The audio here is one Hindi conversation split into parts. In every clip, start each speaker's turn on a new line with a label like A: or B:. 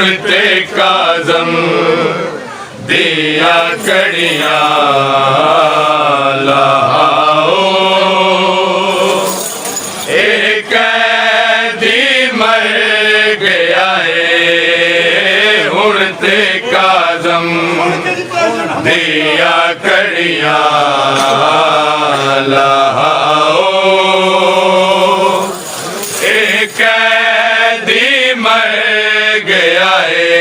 A: उड़ते काज़म दिया कड़िया लाओ। एक कैदी मर गया है उड़ते काज़म दिया कड़िया लाओ। एक कैदी मर गया है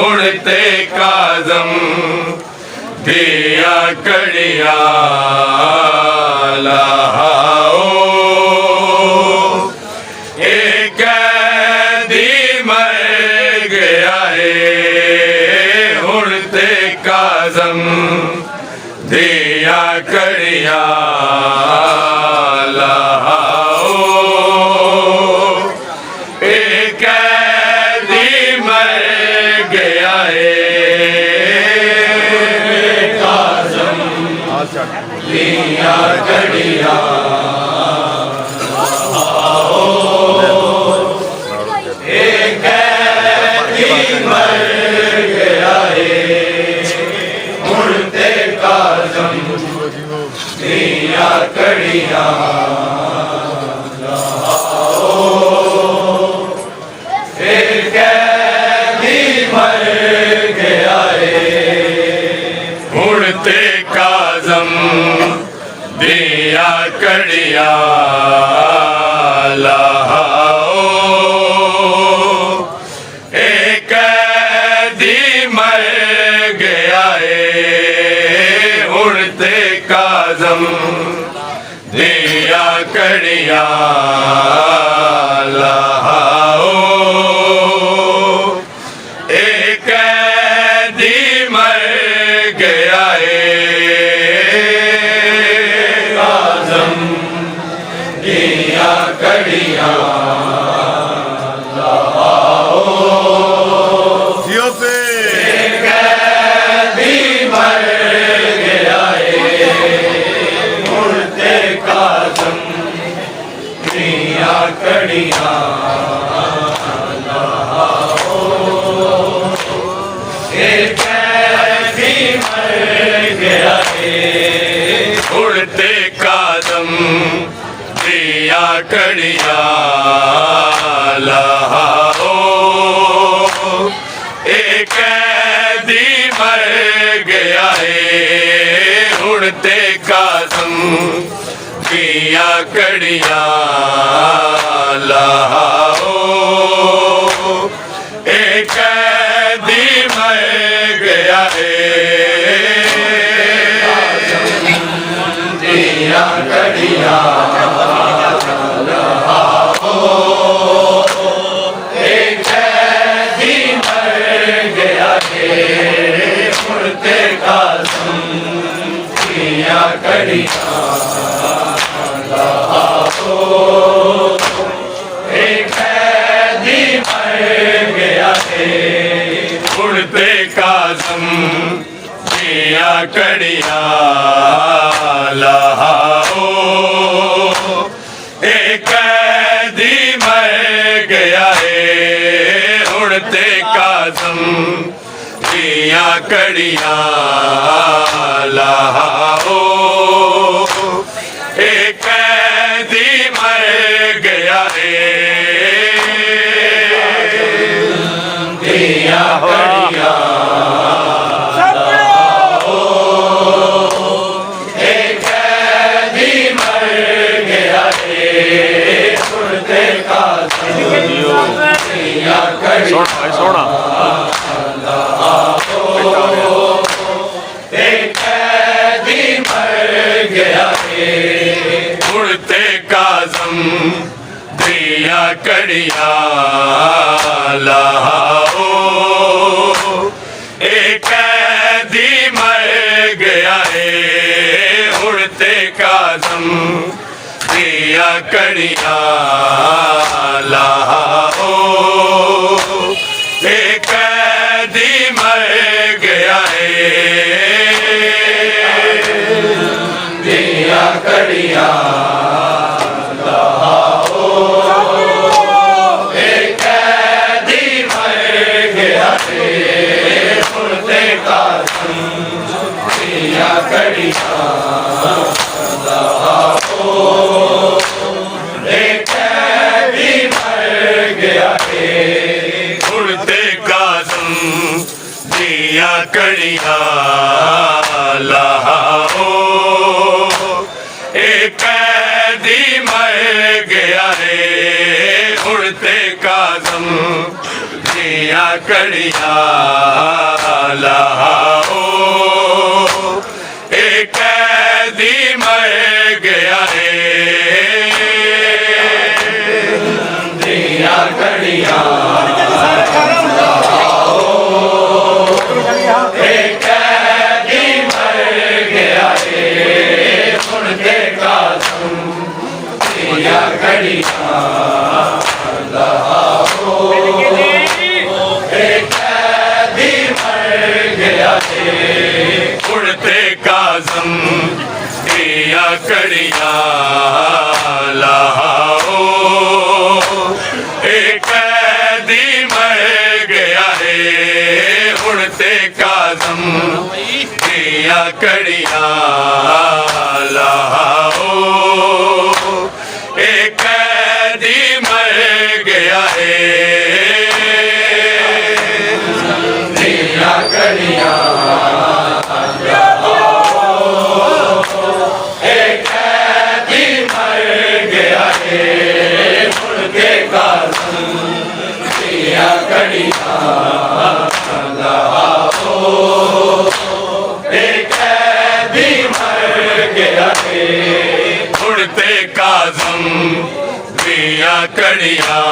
A: उड़ते काज़म दिया कड़िया लाओ। एक कैदी मर गया है उड़ते काज़म दिया कड़िया लाओ। एक कैदी मर गया है काज़म दिया कड़िया लाओ। एक कैदी मर गया है उड़ते काज़म दिया कड़िया लाओ। एक कैदी मर गया है उड़ते काज़म दिया कड़िया लाओ। एक कैदी मर गया है उड़ते काज़म दिया कड़िया लाओ। एक कैदी मर गया है काज़म दिया कड़िया लाओ। एक कैदी मर गया है उड़ते काज़म दिया कड़िया लाओ। एक कैदी मर गया है उड़ते काज़म दिया कड़िया लाओ। एक कैदी मर गया है उड़ते काज़म दिया कड़िया लाओ। एक कैदी मर गया है दिया कड़िया लाओ। एक कैदी मर गया है उड़ते काज़म दिया कड़िया लाओ। एक कैदी मर गया है उड़ते काज़म दिया कड़िया लाओ। एक कैदी मर गया है उड़ते काज़म दिया कड़िया लाओ। एक कैदी मर गया है दिया कड़िया लाओ। एक कैदी मर गया है उड़ते काज़म दिया कड़िया लाओ। एक कैदी मर गया है उड़ते काज़म दिया कड़िया लाओ। एक कैदी मर गया है उड़ते काज़म दिया कड़िया लाओ। एक कैदी मर गया है दिया कड़िया लाओ। एक कैदी मर दियां कड़ियां लाओ एक कैदी मर गया है उड़ते काज़म दियां कड़ियां लाओ एक कैदी मर गया है दियां कड़ियां उड़ते काज़म दियां कड़ियां लाओ एक कैदी मर गया है उड़ते काज़म दियां कड़ियां लाओ एक कैदी मर गया है दियां कड़ियां उड़ते काज़म दियां कड़ियां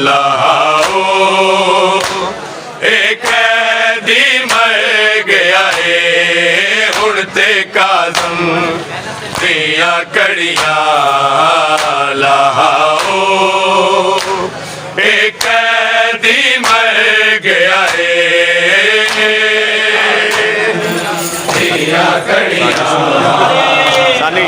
A: लाओ एक कैदी मर गया है उड़ते काज़म दियां कड़ियां लाओ एक कैदी मर गया है दियां कड़ियां
B: सानी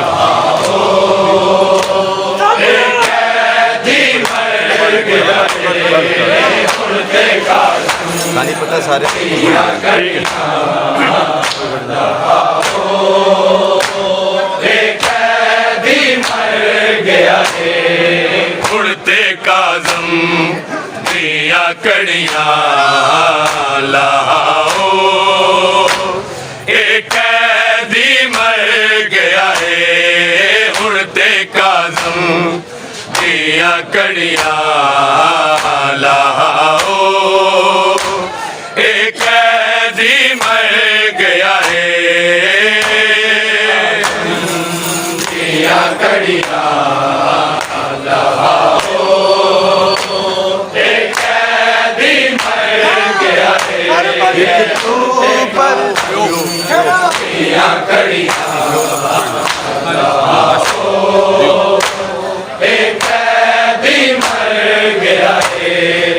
B: सानी पता सारे
A: उड़ते काज़म दियां कड़ियां लाओ एक कैदी मर गया है उड़ते काज़म दियां कड़ियां लाओ एक कैदी मर गया है दियां कड़ियां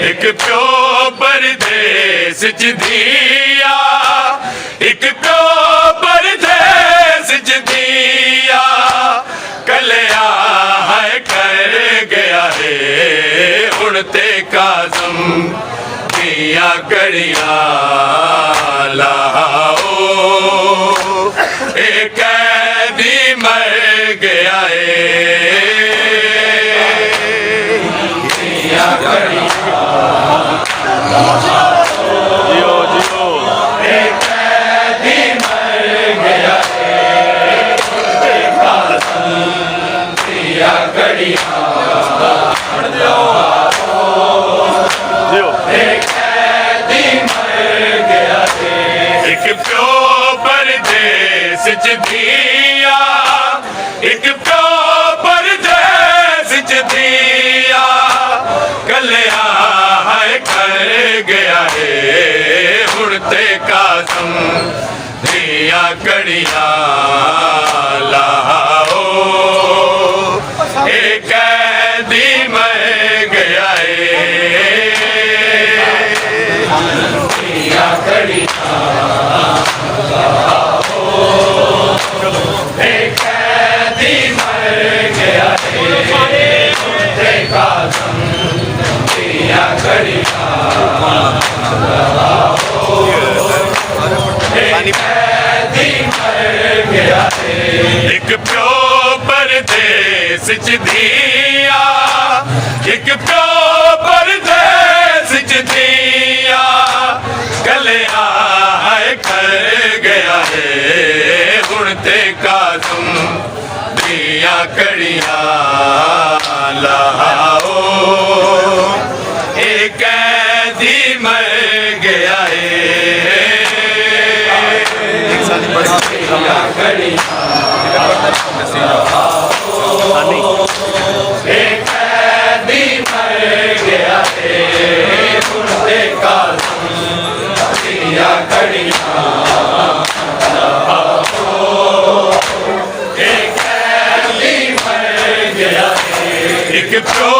A: एक प्यो परदेस च दिया एक प्यो परदेस च दिया कलिया है कर गया है उड़ते काज़म दियां कड़ियां लाओ एक कैदी मर गया है दियां कड़ियां
B: जियो जियो
A: एक कैदी मर गया है दियां कड़ियां
B: जियो
A: एक प्यो परदेस च दिया एक प्यो परदेस च दिया कलिया है कर गया है उड़ते काज़म दियां कड़ियां लाओ एक कैदी मर गया है दियां कड़ियां एक कैदी मर गया है उड़ते काज़म दियां कड़ियां एक प्यो परदेस च दिया एक प्यो परदेस च दिया कलिया दिया कड़ियां लाओ एक कैदी मर गया एक प्यो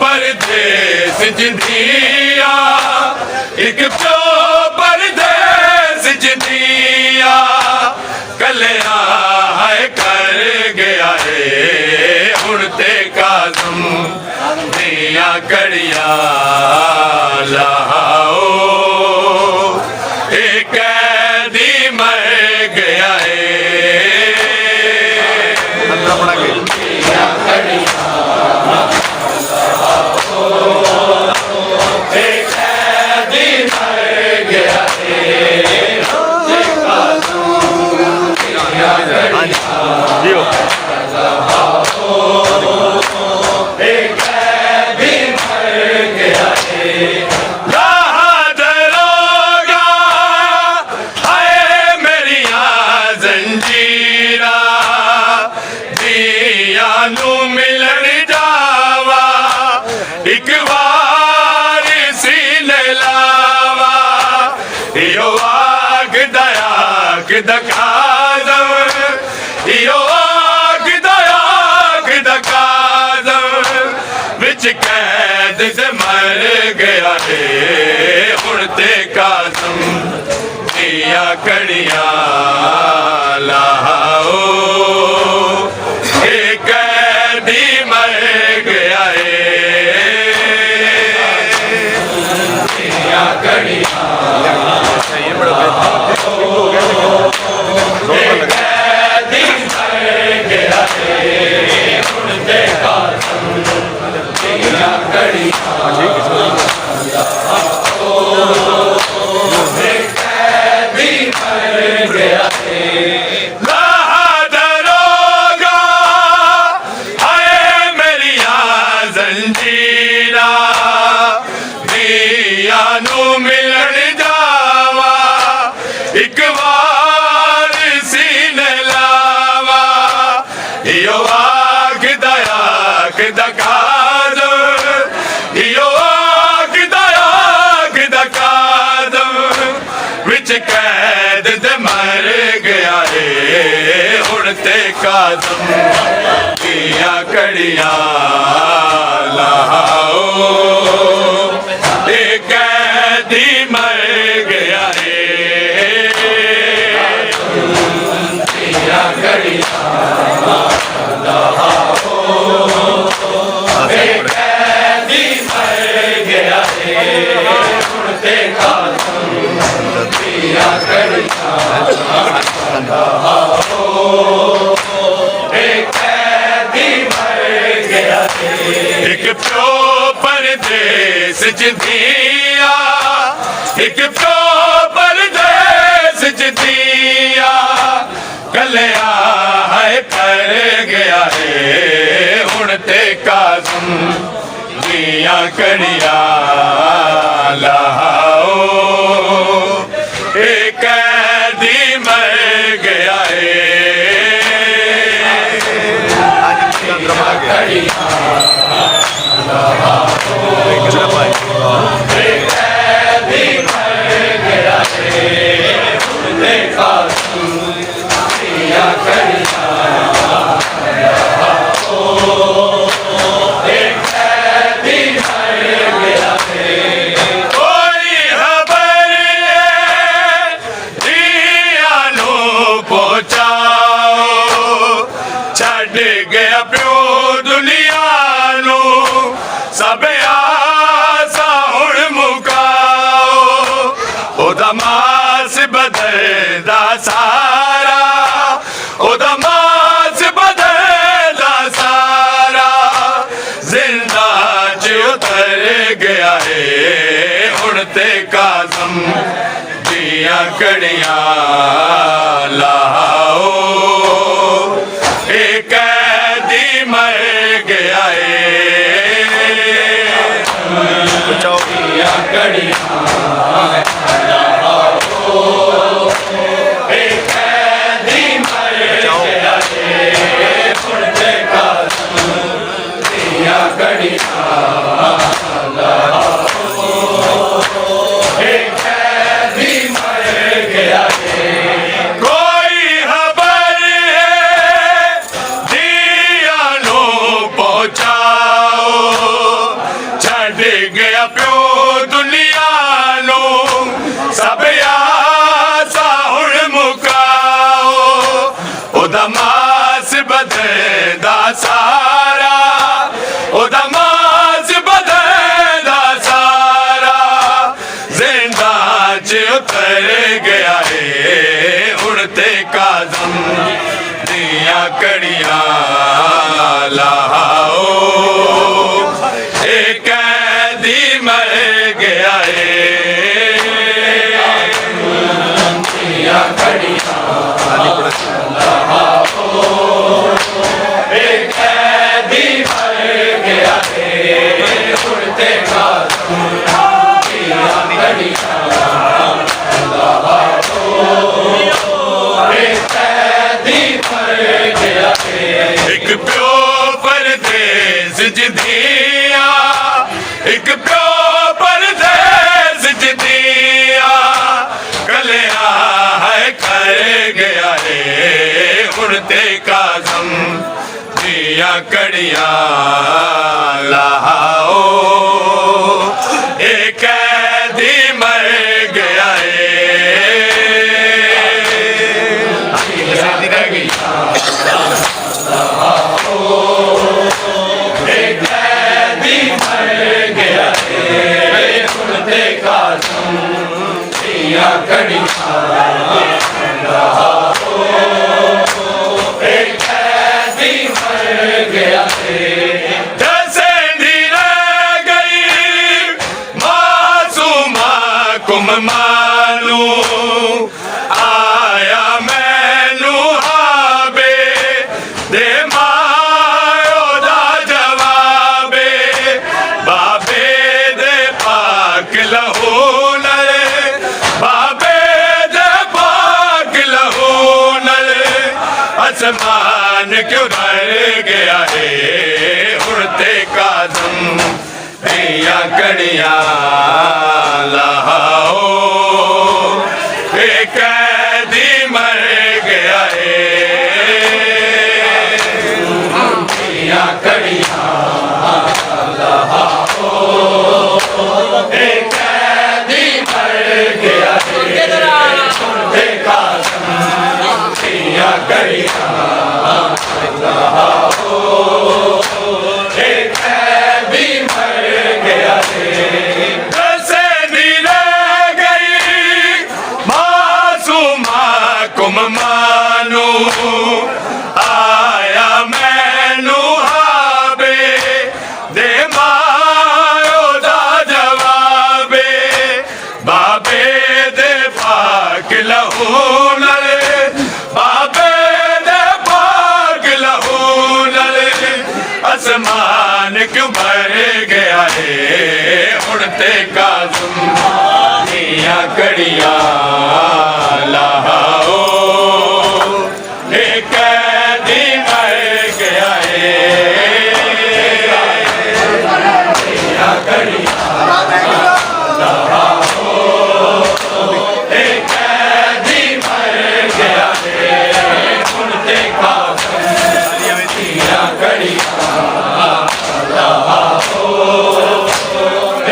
A: परदेस जिंदिया एक प्यो परदेस जिंदिया कलिया है कर गया है हुण ते काज़म दिया कड़ियां लाओ एक कैदी मर गया है
B: जियो
A: मिलन जावा एक बार सीन लावा यो आग दया काज़म यो आग दया काज़म विच कैद से मर गया है हुण ते काज़म दिया कड़ियां लाओ एक कैदी मर गया है दिया कड़ियां मिलन जावा एक बार सीन लावा यो आग दया काज़म यो आग दया काज़म विच कैद दे मर गया है हुण ते काज़म दिया कड़ियां लाओ एक कैदी मर गया है दिया कड़ियां लाओ एक कैदी मर गया है हुण ते काज़म दिया कड़ियां लाओ एक कैदी मर गया है एक प्यो परदेस जिंदिया एक प्यो परदेस जिंदिया कलिया है कर गया है हुण ते काज़म दिया कड़ियां लाओ एक कैदी मर गया है गया प्यो दुनिया नू सब आसा हुण मुकाओ ओदा मास बदलदा सारा ओदा मास बदलदा सारा जिंदा च उतर गया है हुण ते काज़म दिया कड़ियां लाओ एक कोई खबर है दिया नो पहुंचाओ छड़ गया प्यो दुनिया नो सब आसा हुण मुकाओ ओदा मास बदलदा सारा ओदा मास बदलदा सारा जिंदा च उतर गया है उड़ते काजम दिया कड़ियां लाओ एक कैदी मर गया है दिया कड़ियां एक कैदी मर गया है उड़ते काजम दिया कड़ियां एक प्यो परदेस जदिया एक प्यो परदेस जदिया कलिया है कर गया है उड़ते काजम दिया कड़िया लाओ एक कैदी मर गया है कुम मानू आया मैनू हाबे दे मायो दा जवाबे बाबे दे पाक लहू नल बाबे दे पाक लहू नल आसमान क्यों डर गया है उड़ते काजम दिया कड़ियां लाओ एक कैदी मर गया है दिया कड़ियां लाओ एक कैदी मर गया है उड़ते काजम दिया कड़ियां लाओ एक कैदी मर गया है कुम मानू आया मैनू हाबे दे मायो दा जवाबे बाबे दे पाक लहू नल बाबे दे पाक लहू नल आसमान क्यों भर गया है उड़ते काजम दिया कड़ियां लाओ एक कैदी मर गया है दिया कड़ियां लाओ एक कैदी मर गया है उड़ते काजम दिया कड़ियां लाओ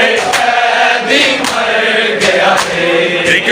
A: एक कैदी मर गया है एक